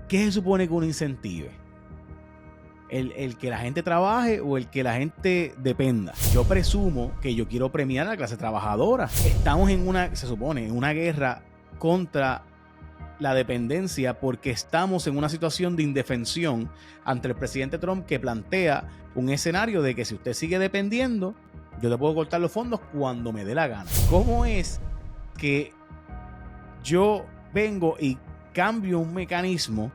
¿qué se supone que uno incentive? ¿El que la gente trabaje o el que la gente dependa? Yo presumo que yo quiero premiar a la clase trabajadora. Estamos se supone, en una guerra contra la dependencia porque estamos en una situación de indefensión ante el presidente Trump, que plantea un escenario de que si usted sigue dependiendo, yo te puedo cortar los fondos cuando me dé la gana. ¿Cómo es que yo vengo y cambio un mecanismo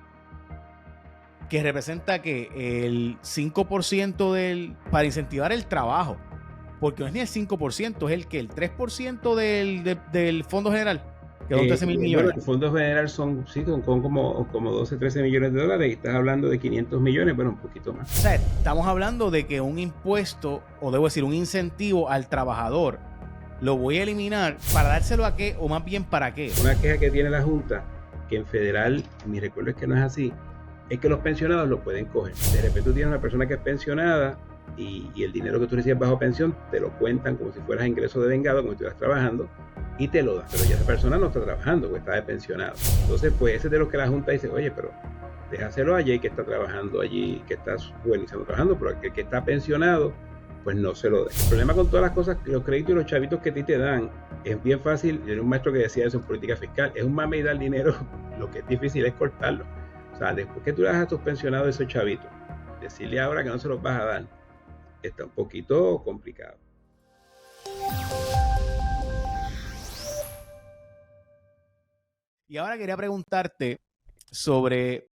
que representa que el 5% para incentivar el trabajo? Porque no es ni el 5%, es el 3% del Fondo General, que son 13 mil millones. Bueno, el Fondo General son como 12, 13 millones de dólares y estás hablando de 500 millones, bueno, un poquito más. O sea, estamos hablando de que un impuesto, o debo decir, un incentivo al trabajador, lo voy a eliminar para dárselo a qué, o más bien para qué. Una queja que tiene la Junta, que en federal, mi recuerdo es que no es así, es que los pensionados lo pueden coger. De repente tú tienes una persona que es pensionada y el dinero que tú recibes bajo pensión te lo cuentan como si fueras ingreso de vengado, como si estuvieras trabajando, y te lo dan. Pero ya esa persona no está trabajando, porque está de pensionado. Entonces, pues ese es de los que la Junta dice, oye, pero déjaselo a Jay que está trabajando allí, que está buenísimo trabajando, pero aquel que está pensionado, pues no se lo dé. El problema con todas las cosas, los créditos y los chavitos que a ti te dan, es bien fácil. Yo era un maestro que decía eso en política fiscal, es un mame y dar dinero, lo que es difícil es cortarlo. O sea, después que tú le das a tus pensionados esos chavitos, decirle ahora que no se los vas a dar, está un poquito complicado. Y ahora quería preguntarte sobre...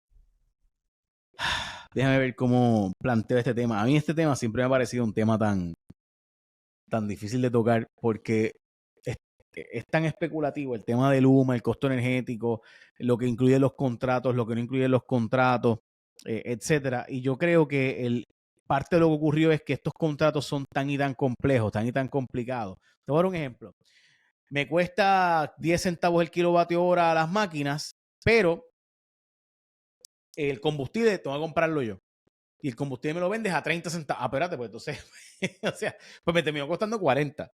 Déjame ver cómo planteo este tema. A mí este tema siempre me ha parecido un tema tan difícil de tocar porque es tan especulativo el tema del UMA, el costo energético, lo que incluye los contratos, lo que no incluye los contratos, etcétera. Y yo creo que parte de lo que ocurrió es que estos contratos son tan y tan complejos, tan y tan complicados. Te voy a dar un ejemplo. Me cuesta 10 centavos el kilovatio hora a las máquinas, pero el combustible tengo que comprarlo yo. Y el combustible me lo vendes a 30 centavos. Ah, espérate, pues entonces, o sea, pues me terminó costando 40.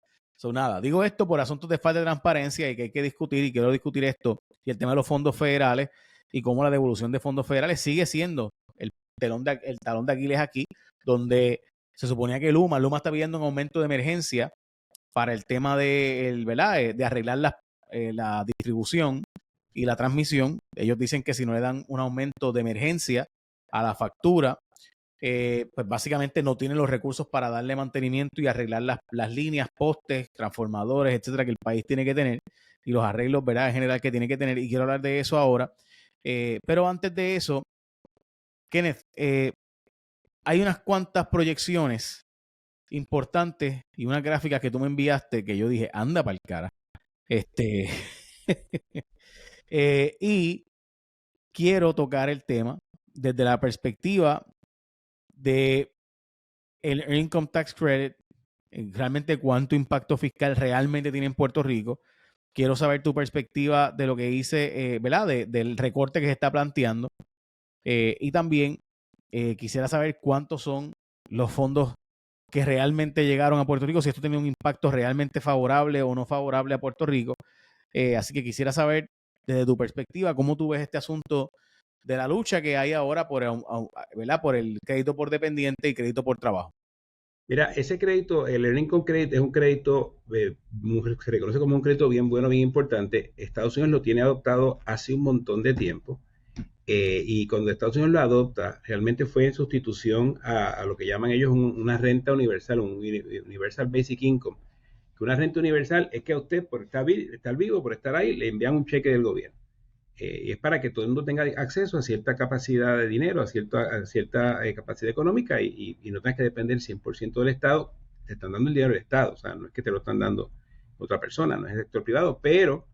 Nada, digo esto por asuntos de falta de transparencia y que hay que discutir, y quiero discutir esto, y el tema de los fondos federales y cómo la devolución de fondos federales sigue siendo el talón de Aquiles aquí, donde se suponía que Luma está pidiendo un aumento de emergencia para el tema ¿verdad? De arreglar la distribución y la transmisión. Ellos dicen que si no le dan un aumento de emergencia a la factura, pues básicamente no tienen los recursos para darle mantenimiento y arreglar las líneas, postes, transformadores, etcétera, que el país tiene que tener, y los arreglos, ¿verdad?, en general, que tiene que tener. Y quiero hablar de eso ahora. Pero antes de eso, Kenneth, hay unas cuantas proyecciones importantes y unas gráficas que tú me enviaste que yo dije, anda para el cara. Y quiero tocar el tema desde la perspectiva de el Income Tax Credit, realmente cuánto impacto fiscal realmente tiene en Puerto Rico. Quiero saber tu perspectiva de lo que hice, ¿verdad? Del recorte que se está planteando. Y también quisiera saber cuántos son los fondos que realmente llegaron a Puerto Rico, si esto tiene un impacto realmente favorable o no favorable a Puerto Rico. Así que quisiera saber desde tu perspectiva cómo tú ves este asunto de la lucha que hay ahora ¿verdad?, por el crédito por dependiente y crédito por trabajo. Mira, ese crédito, el Earned Income Credit, es un crédito, se reconoce como un crédito bien bueno, bien importante. Estados Unidos lo tiene adoptado hace un montón de tiempo. Y cuando Estados Unidos lo adopta, realmente fue en sustitución a lo que llaman ellos una renta universal, un Universal Basic Income. Que una renta universal es que a usted, por estar vivo, por estar ahí, le envían un cheque del gobierno. Y es para que todo el mundo tenga acceso a cierta capacidad de dinero, a cierta capacidad económica y no tengas que depender 100% del Estado. Te están dando el dinero del Estado, o sea, no es que te lo están dando otra persona, no es el sector privado, pero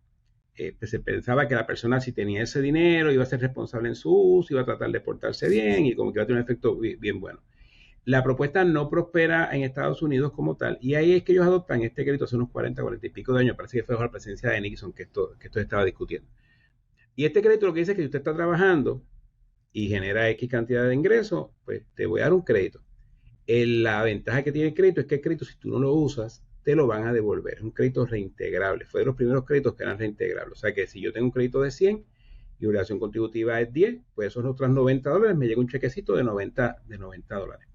pues se pensaba que la persona, si tenía ese dinero, iba a ser responsable en su uso, iba a tratar de portarse bien y como que iba a tener un efecto bien bueno. La propuesta no prospera en Estados Unidos como tal, y ahí es que ellos adoptan este crédito hace unos 40 y pico de años. Parece que fue bajo la presencia de Nixon que esto se estaba discutiendo. Y este crédito lo que dice es que si usted está trabajando y genera X cantidad de ingresos, pues te voy a dar un crédito. La ventaja que tiene el crédito es que el crédito, si tú no lo usas, te lo van a devolver. Es un crédito reintegrable. Fue de los primeros créditos que eran reintegrables. O sea que si yo tengo un crédito de 100 y obligación contributiva es 10, pues esos otros $90 me llega un chequecito de 90 dólares.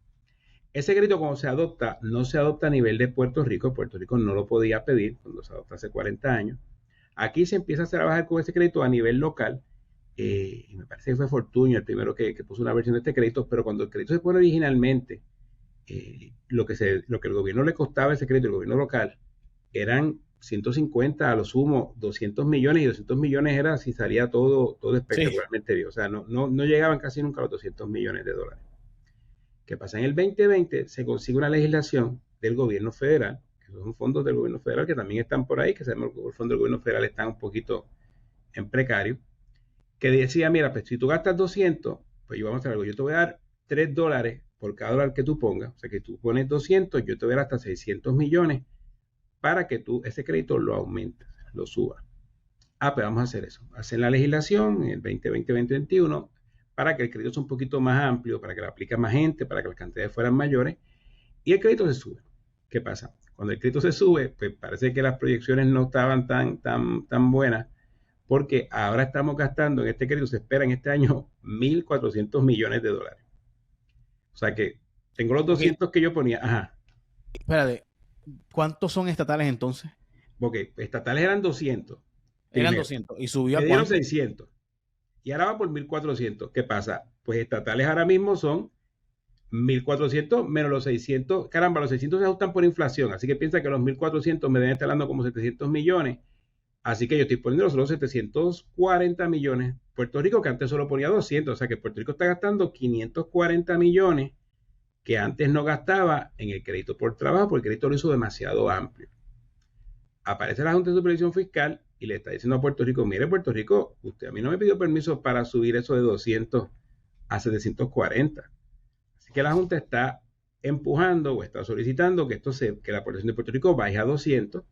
Ese crédito cuando se adopta, no se adopta a nivel de Puerto Rico. Puerto Rico no lo podía pedir cuando se adopta hace 40 años. Aquí se empieza a trabajar con ese crédito a nivel local. Y me parece que fue Fortunio el primero que puso una versión de este crédito, pero cuando el crédito se pone originalmente, lo que el gobierno le costaba ese crédito, el gobierno local, eran 150, a lo sumo 200 millones, y 200 millones era si salía todo espectacularmente bien. O sea, no llegaban casi nunca a los 200 millones de dólares. ¿Qué pasa? En el 2020 se consigue una legislación del gobierno federal, que son fondos del gobierno federal que también están por ahí, que sabemos que los fondos del gobierno federal están un poquito en precario, que decía, mira, pues si tú gastas 200, pues yo vamos a hacer algo, yo te voy a dar $3 por cada dólar que tú pongas, o sea que tú pones 200, yo te voy a dar hasta 600 millones para que tú ese crédito lo aumentes, lo subas. Pues vamos a hacer eso. Hacen la legislación en el 2020-2021 para que el crédito sea un poquito más amplio, para que lo aplique a más gente, para que las cantidades fueran mayores, y el crédito se sube. ¿Qué pasa? Cuando el crédito se sube, pues parece que las proyecciones no estaban tan buenas, porque ahora estamos gastando en este crédito, se espera en este año 1.400 millones de dólares. O sea que tengo los 200 que yo ponía. Ajá. Espérate, ¿cuántos son estatales entonces? Porque estatales eran 200. Eran 200 y subió a ¿cuánto? 600. Y ahora va por 1.400. ¿Qué pasa? Pues estatales ahora mismo son 1.400 menos los 600. Caramba, los 600 se ajustan por inflación. Así que piensa que los 1.400 me deben estar dando como 700 millones. Así que yo estoy poniendo solo 740 millones. Puerto Rico, que antes solo ponía 200. O sea que Puerto Rico está gastando 540 millones que antes no gastaba en el crédito por trabajo, porque el crédito lo hizo demasiado amplio. Aparece la Junta de Supervisión Fiscal y le está diciendo a Puerto Rico, mire Puerto Rico, usted a mí no me pidió permiso para subir eso de 200 a 740. Así que la Junta está empujando o está solicitando que que la aportación de Puerto Rico baje a 200,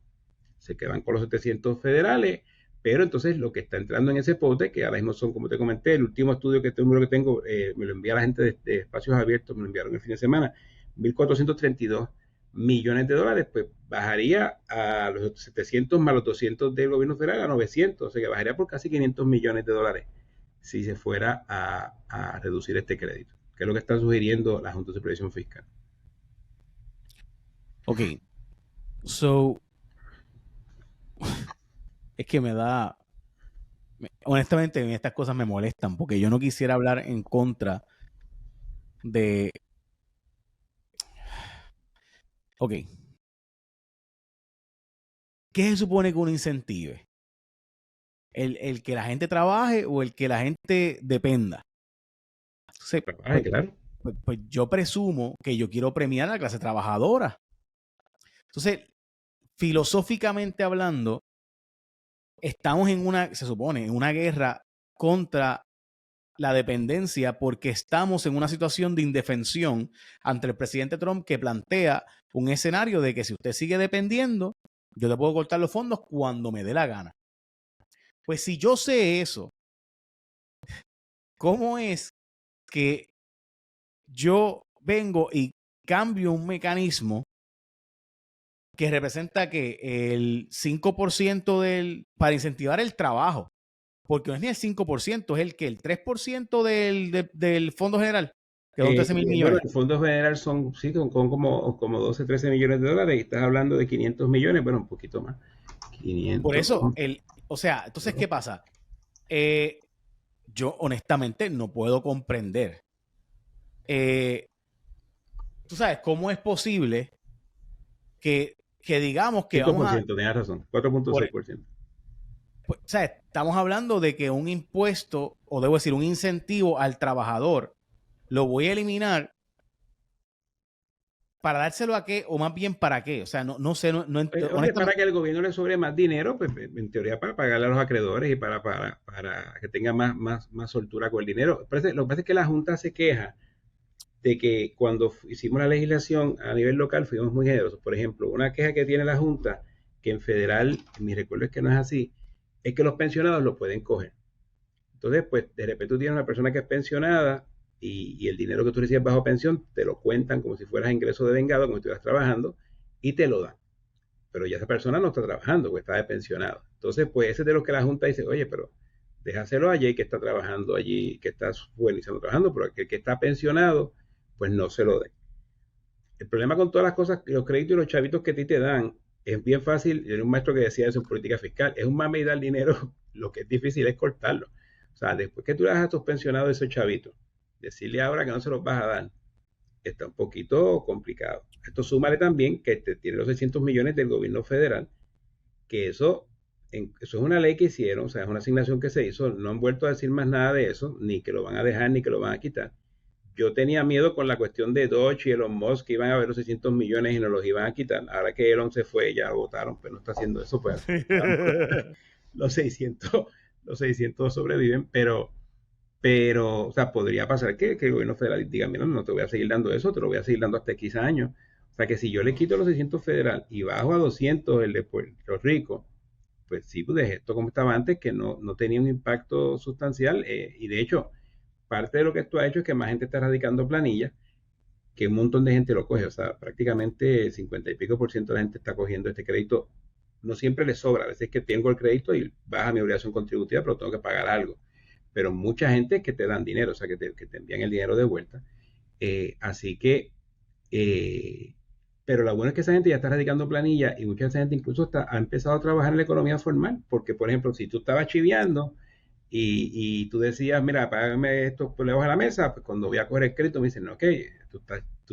se quedan con los 700 federales, pero entonces lo que está entrando en ese pote, que ahora mismo son, como te comenté, el último estudio que tengo, me lo envía la gente de Espacios Abiertos, me lo enviaron el fin de semana, 1.432 millones de dólares, pues bajaría a los 700 más los 200 del gobierno federal a 900, o sea que bajaría por casi 500 millones de dólares si se fuera a reducir este crédito, que es lo que está sugiriendo la Junta de Supervisión Fiscal. Ok, so es que honestamente estas cosas me molestan porque yo no quisiera hablar en contra de... Ok. ¿Qué se supone que uno incentive? ¿El que la gente trabaje o el que la gente dependa? Entonces, claro. Pues yo presumo que yo quiero premiar a la clase trabajadora. Entonces, filosóficamente hablando, estamos se supone, en una guerra contra la dependencia porque estamos en una situación de indefensión ante el presidente Trump, que plantea un escenario de que si usted sigue dependiendo, yo le puedo cortar los fondos cuando me dé la gana. Pues si yo sé eso, ¿cómo es que yo vengo y cambio un mecanismo que representa que el 5% para incentivar el trabajo? Porque no es ni el 5%, es el 3% del Fondo General, que son 13 mil millones. Bueno, el Fondo General son como 12, 13 millones de dólares, y estás hablando de 500 millones, bueno, un poquito más. 500. Por eso, entonces, ¿qué pasa? Yo honestamente no puedo comprender. Tú sabes, ¿cómo es posible que digamos que 5%, vamos a... tenías razón, 4.6%. Pues, o sea, estamos hablando de que un impuesto, o debo decir, un incentivo al trabajador, lo voy a eliminar para dárselo a qué, o más bien para qué. O sea, no sé, honestamente, para que al gobierno le sobre más dinero, pues en teoría para pagarle a los acreedores y para que tenga más soltura con el dinero. Lo que pasa es que la Junta se queja de que cuando hicimos la legislación a nivel local fuimos muy generosos. Por ejemplo, una queja que tiene la Junta, que en federal, mi recuerdo es que no es así, es que los pensionados lo pueden coger. Entonces, pues, de repente tú tienes una persona que es pensionada y el dinero que tú recibes bajo pensión te lo cuentan como si fueras ingreso de vengado, como si estuvieras trabajando, y te lo dan. Pero ya esa persona no está trabajando, porque está de pensionado. Entonces, pues, ese es de lo que la Junta dice, oye, pero déjaselo a Jay que está trabajando allí, que está buenísimo trabajando, pero aquel que está pensionado, pues no se lo dé. El problema con todas las cosas, los créditos y los chavitos que a ti te dan, es bien fácil. Era un maestro que decía eso en política fiscal, es un mame y dar dinero, lo que es difícil es cortarlo. O sea, después que tú le das a tus pensionados esos chavitos, decirle ahora que no se los vas a dar, está un poquito complicado. Esto súmale también que tiene los 600 millones del gobierno federal, que eso es una ley que hicieron, o sea, es una asignación que se hizo, no han vuelto a decir más nada de eso, ni que lo van a dejar, ni que lo van a quitar. Yo tenía miedo con la cuestión de Doge y Elon Musk, que iban a ver los 600 millones y no los iban a quitar. Ahora que Elon se fue, ya lo votaron, pero no está haciendo eso, pues los 600, los 600 sobreviven, pero, o sea, podría pasar que el gobierno federal diga, mira, no te voy a seguir dando eso, te lo voy a seguir dando hasta X años. O sea, que si yo le quito los 600 federal y bajo a 200 el de Puerto Rico, pues sí, pues dejé esto como estaba antes, que no tenía un impacto sustancial. Y de hecho, parte de lo que esto ha hecho es que más gente está radicando planillas, que un montón de gente lo coge. O sea, prácticamente 50 y pico por ciento de la gente está cogiendo este crédito. No siempre le sobra, a veces es que tengo el crédito y baja mi obligación contributiva, pero tengo que pagar algo. Pero mucha gente es que te dan dinero, o sea, que te envían el dinero de vuelta. Así que, eh, pero lo bueno es que esa gente ya está radicando planilla y mucha gente incluso ha empezado a trabajar en la economía formal, porque por ejemplo, si tú estabas chiviando y tú decías, mira, págame estos problemas a la mesa, pues cuando voy a coger el crédito me dicen, no, ok, tú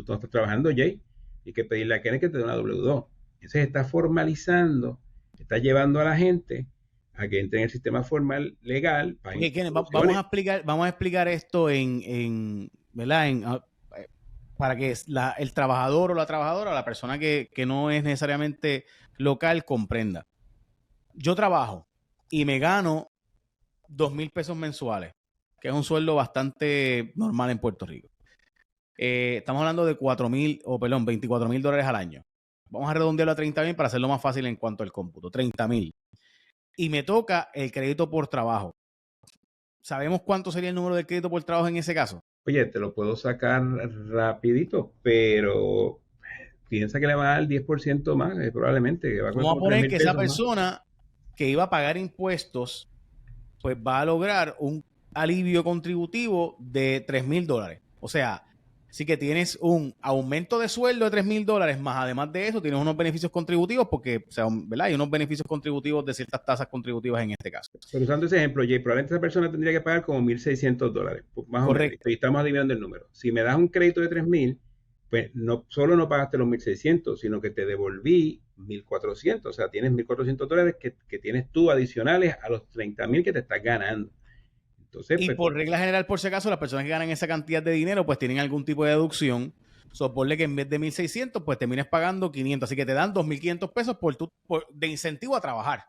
no estás trabajando, Jay, y que pedirle a Kenneth que te dé una W2. Entonces está formalizando, está llevando a la gente a que entre en el sistema formal legal. Okay, Kenneth, vamos a explicar esto ¿verdad? Para que el trabajador o la trabajadora o la persona que no es necesariamente local comprenda. Yo trabajo y me gano 2,000 pesos mensuales, que es un sueldo bastante normal en Puerto Rico. Estamos hablando de 24,000 dólares al año. Vamos a redondearlo a 30,000 para hacerlo más fácil en cuanto al cómputo. 30,000. Y me toca el crédito por trabajo. ¿Sabemos cuánto sería el número de crédito por trabajo en ese caso? Oye, te lo puedo sacar rapidito, pero piensa que le va a dar el 10% más, probablemente. Que va a Vamos a poner que esa más. persona que iba a pagar impuestos, pues va a lograr un alivio contributivo de $3,000. O sea, sí que tienes un aumento de sueldo de $3,000, más además de eso tienes unos beneficios contributivos porque, o sea, ¿verdad? Hay unos beneficios contributivos de ciertas tasas contributivas en este caso. Pero usando ese ejemplo, Jay, probablemente esa persona tendría que pagar como $1,600, más o menos. Y estamos adivinando el número. Si me das un crédito de 3,000, pues no solo no pagaste los 1,600, sino que te devolví 1,400. O sea, tienes $1,400 que tienes tú adicionales a los 30,000 que te estás ganando. Entonces, y pues, por regla general, por si acaso, las personas que ganan esa cantidad de dinero, pues tienen algún tipo de deducción. Ponle que en vez de 1,600, pues termines pagando 500. Así que te dan 2,500 pesos de incentivo a trabajar.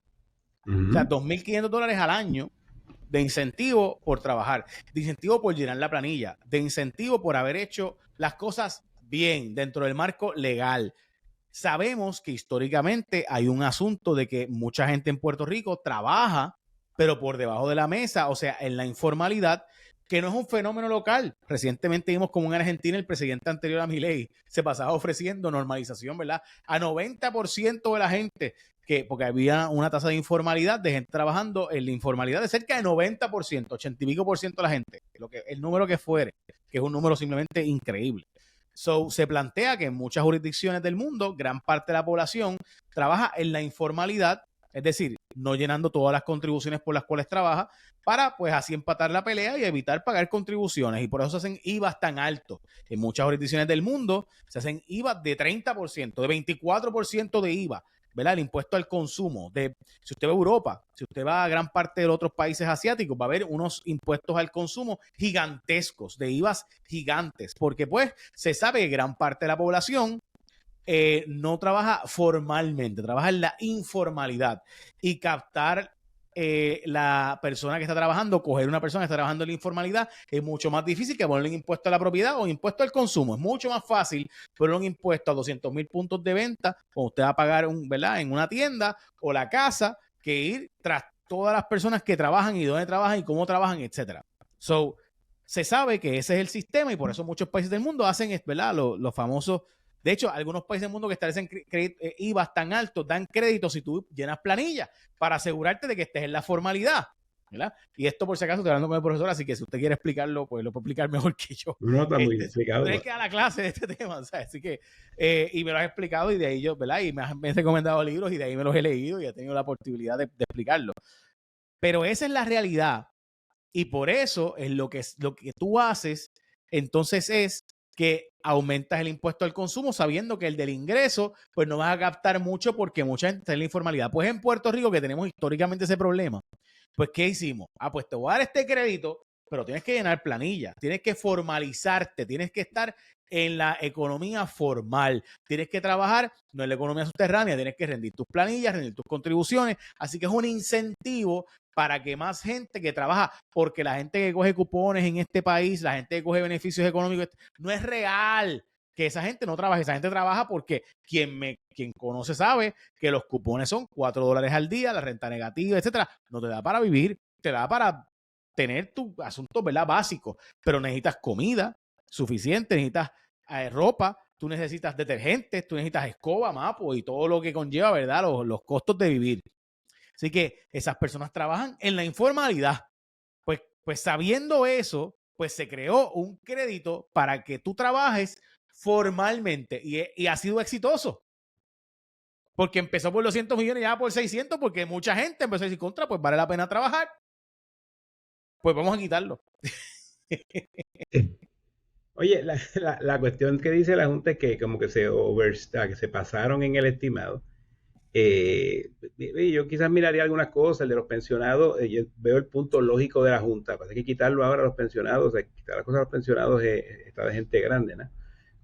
O sea, $2,500 al año de incentivo por trabajar, de incentivo por llenar la planilla, de incentivo por haber hecho las cosas bien dentro del marco legal. Sabemos que históricamente hay un asunto de que mucha gente en Puerto Rico trabaja, pero por debajo de la mesa, o sea, en la informalidad, que no es un fenómeno local. Recientemente vimos como en Argentina el presidente anterior a Milei se pasaba ofreciendo normalización, ¿verdad? A 90% de la gente, porque había una tasa de informalidad, de gente trabajando en la informalidad de cerca de 90%, 80 y pico por ciento de la gente, el número que fuere, que es un número simplemente increíble. Se plantea que en muchas jurisdicciones del mundo, gran parte de la población trabaja en la informalidad, es decir, no llenando todas las contribuciones por las cuales trabaja, para pues así empatar la pelea y evitar pagar contribuciones. Y por eso se hacen IVAs tan altos. En muchas jurisdicciones del mundo se hacen IVAs de 30%, de 24% de IVA, ¿verdad? El impuesto al consumo. Si usted va a Europa, si usted va a gran parte de los otros países asiáticos, va a haber unos impuestos al consumo gigantescos, de IVAs gigantes, porque pues se sabe que gran parte de la población no trabaja formalmente, trabaja en la informalidad, y captar la persona que está trabajando, coger una persona que está trabajando en la informalidad es mucho más difícil que ponerle un impuesto a la propiedad o impuesto al consumo. Es mucho más fácil poner un impuesto a 200,000 puntos de venta cuando usted va a pagar ¿verdad? En una tienda o la casa, que ir tras todas las personas que trabajan y dónde trabajan y cómo trabajan, etcétera. Se sabe que ese es el sistema y por eso muchos países del mundo hacen, ¿verdad? Los famosos. De hecho, algunos países del mundo que establecen IVAs tan altos dan créditos si tú llenas planilla para asegurarte de que estés en la formalidad. ¿verdad? Y esto por si acaso estoy hablando con el profesor, así que si usted quiere explicarlo, pues lo puede explicar mejor que yo. No está muy explicado. Tienes que dar la clase de este tema, ¿sabes? Así que, y me lo has explicado y de ahí yo, ¿verdad? Y me has recomendado libros y de ahí me los he leído y he tenido la posibilidad de explicarlo. Pero esa es la realidad. Y por eso es lo que tú haces, entonces es que aumentas el impuesto al consumo sabiendo que el del ingreso, pues no vas a captar mucho porque mucha gente está en la informalidad. Pues en Puerto Rico, que tenemos históricamente ese problema, pues ¿qué hicimos? Pues te voy a dar este crédito, pero tienes que llenar planillas, tienes que formalizarte, tienes que estar en la economía formal, tienes que trabajar, no en la economía subterránea, tienes que rendir tus planillas, rendir tus contribuciones, así que es un incentivo para que más gente que trabaja, porque la gente que coge cupones en este país, la gente que coge beneficios económicos, no es real que esa gente no trabaje, esa gente trabaja porque quien conoce sabe que los cupones son $4 al día, la renta negativa, etcétera, no te da para vivir, te da para tener tus asuntos, ¿verdad? Básicos, pero necesitas comida suficiente, necesitas ropa, tú necesitas detergentes, tú necesitas escoba, mapo y todo lo que conlleva, ¿verdad? Los costos de vivir. Así que esas personas trabajan en la informalidad. Pues sabiendo eso, pues se creó un crédito para que tú trabajes formalmente y ha sido exitoso. Porque empezó por 200 millones y ya por 600, porque mucha gente empezó a decir contra, pues vale la pena trabajar. Pues vamos a quitarlo. Oye, la cuestión que dice la Junta es que como que que se pasaron en el estimado. Yo quizás miraría algunas cosas, el de los pensionados, yo veo el punto lógico de la Junta, pasa que quitarlo ahora a los pensionados, quitar las cosas a los pensionados está de gente grande, ¿no?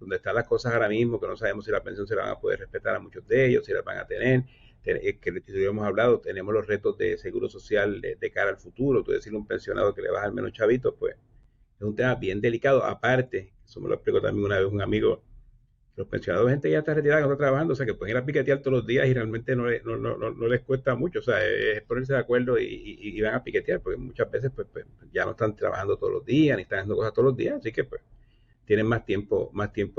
Donde están las cosas ahora mismo, que no sabemos si la pensión se la van a poder respetar a muchos de ellos, si la van a tener, que ya hemos hablado, tenemos los retos de seguro social de cara al futuro, tú decirle a un pensionado que le vas al menos chavito, pues es un tema bien delicado, aparte, eso me lo explicó también una vez un amigo, los pensionados, gente que ya está retirada, que no está trabajando, o sea, que pueden ir a piquetear todos los días y realmente no les cuesta mucho, o sea, es ponerse de acuerdo y van a piquetear, porque muchas veces pues, ya no están trabajando todos los días, ni están haciendo cosas todos los días, así que pues tienen más tiempo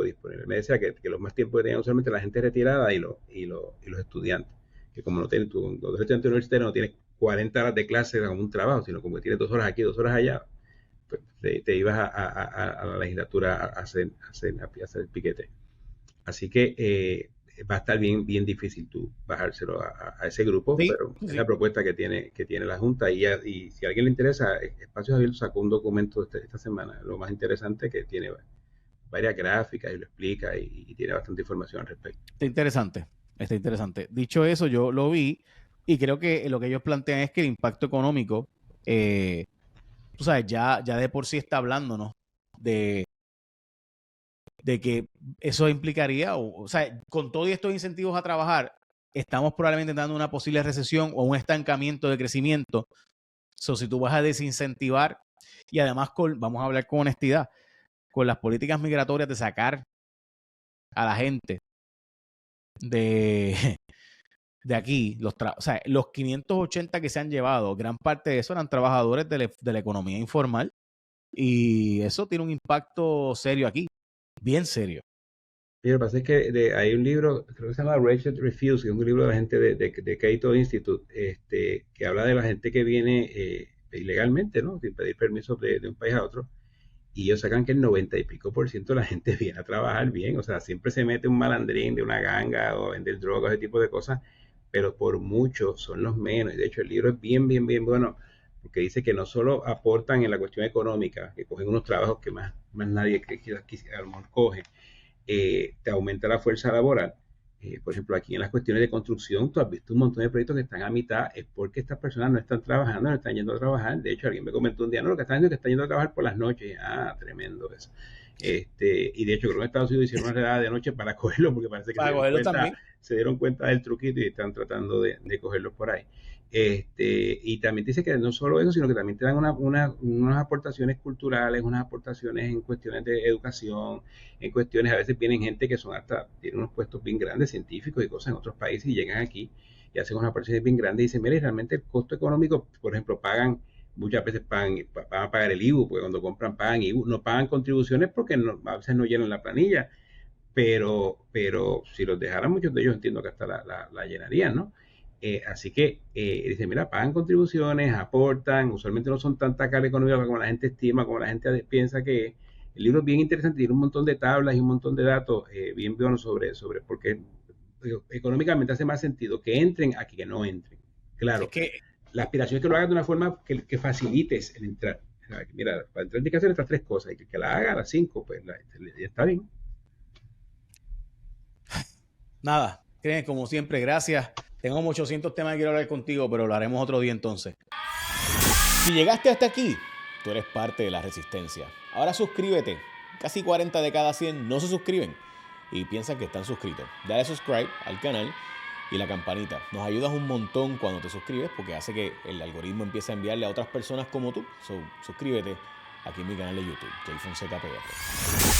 disponible. Me decía que los más tiempos que tenían solamente la gente retirada y los estudiantes, que como no tienen, los estudiantes universitarios no tienen 40 horas de clase como un trabajo, sino como que tienes 2 horas aquí, 2 horas allá, pues te ibas a la legislatura a hacer el piquete. Así que va a estar bien difícil tú bajárselo a ese grupo, Sí, pero sí. es la propuesta que tiene la Junta. Y si a alguien le interesa, Espacios Abiertos sacó un documento esta semana, lo más interesante, que tiene varias gráficas y lo explica y tiene bastante información al respecto. Está interesante, está interesante. Dicho eso, yo lo vi y creo que lo que ellos plantean es que el impacto económico, tú sabes, ya de por sí está hablándonos de que eso implicaría, o sea, con todos estos incentivos a trabajar, estamos probablemente dando una posible recesión o un estancamiento de crecimiento. Si tú vas a desincentivar y además vamos a hablar con honestidad, con las políticas migratorias de sacar a la gente de aquí, o sea, los 580 que se han llevado, gran parte de eso eran trabajadores de la economía informal y eso tiene un impacto serio aquí, bien serio. Y lo que pasa es que hay un libro, creo que se llama Rachel Refuse, que es un libro de la gente de Cato Institute, que habla de la gente que viene ilegalmente, ¿no? Sin pedir permiso de un país a otro. Y ellos sacan que el 90 y pico por ciento de la gente viene a trabajar bien. O sea, siempre se mete un malandrín de una ganga o vender drogas, ese tipo de cosas, pero por mucho son los menos. Y de hecho el libro es bien bueno, porque dice que no solo aportan en la cuestión económica, que cogen unos trabajos que más nadie que a lo mejor coge, te aumenta la fuerza laboral. Por ejemplo, aquí en las cuestiones de construcción, tú has visto un montón de proyectos que están a mitad, es porque estas personas no están trabajando, no están yendo a trabajar. De hecho, alguien me comentó un día, no, lo que están haciendo es que están yendo a trabajar por las noches. Ah, tremendo eso. Y de hecho, creo que en Estados Unidos hicieron una redada de noche para cogerlo, porque parece que se dieron cuenta del truquito y están tratando de cogerlos por ahí. Y también dice que no solo eso, sino que también te dan unas aportaciones culturales, unas aportaciones en cuestiones de educación, en cuestiones, a veces vienen gente que son tienen unos puestos bien grandes, científicos y cosas en otros países, y llegan aquí y hacen unas aportaciones bien grandes y dicen, mire, realmente el costo económico, por ejemplo, muchas veces van a pagar el IVU, porque cuando compran pagan IVU, no pagan contribuciones porque a veces no llenan la planilla, pero si los dejaran, muchos de ellos entiendo que hasta la llenarían, ¿no? Así que dice, mira, pagan contribuciones, aportan, usualmente no son tanta carga económica como la gente estima, como la gente piensa que es. El libro es bien interesante, tiene un montón de tablas y un montón de datos bien buenos sobre porque económicamente hace más sentido que entren a que no entren. Claro, Es que, la aspiración es que lo hagas de una forma que facilites el entrar. Mira, para entrar hay que hacer estas 3 cosas, y que la haga a las 5, pues ya está bien. nada, creen, como siempre, gracias. Tengo 800 temas que quiero hablar contigo, pero lo haremos otro día entonces. Si llegaste hasta aquí, tú eres parte de la resistencia. Ahora suscríbete. Casi 40 de cada 100 no se suscriben y piensan que están suscritos. Dale subscribe al canal y la campanita. Nos ayudas un montón cuando te suscribes porque hace que el algoritmo empiece a enviarle a otras personas como tú. Suscríbete aquí en mi canal de YouTube, Jay Fonseca PR.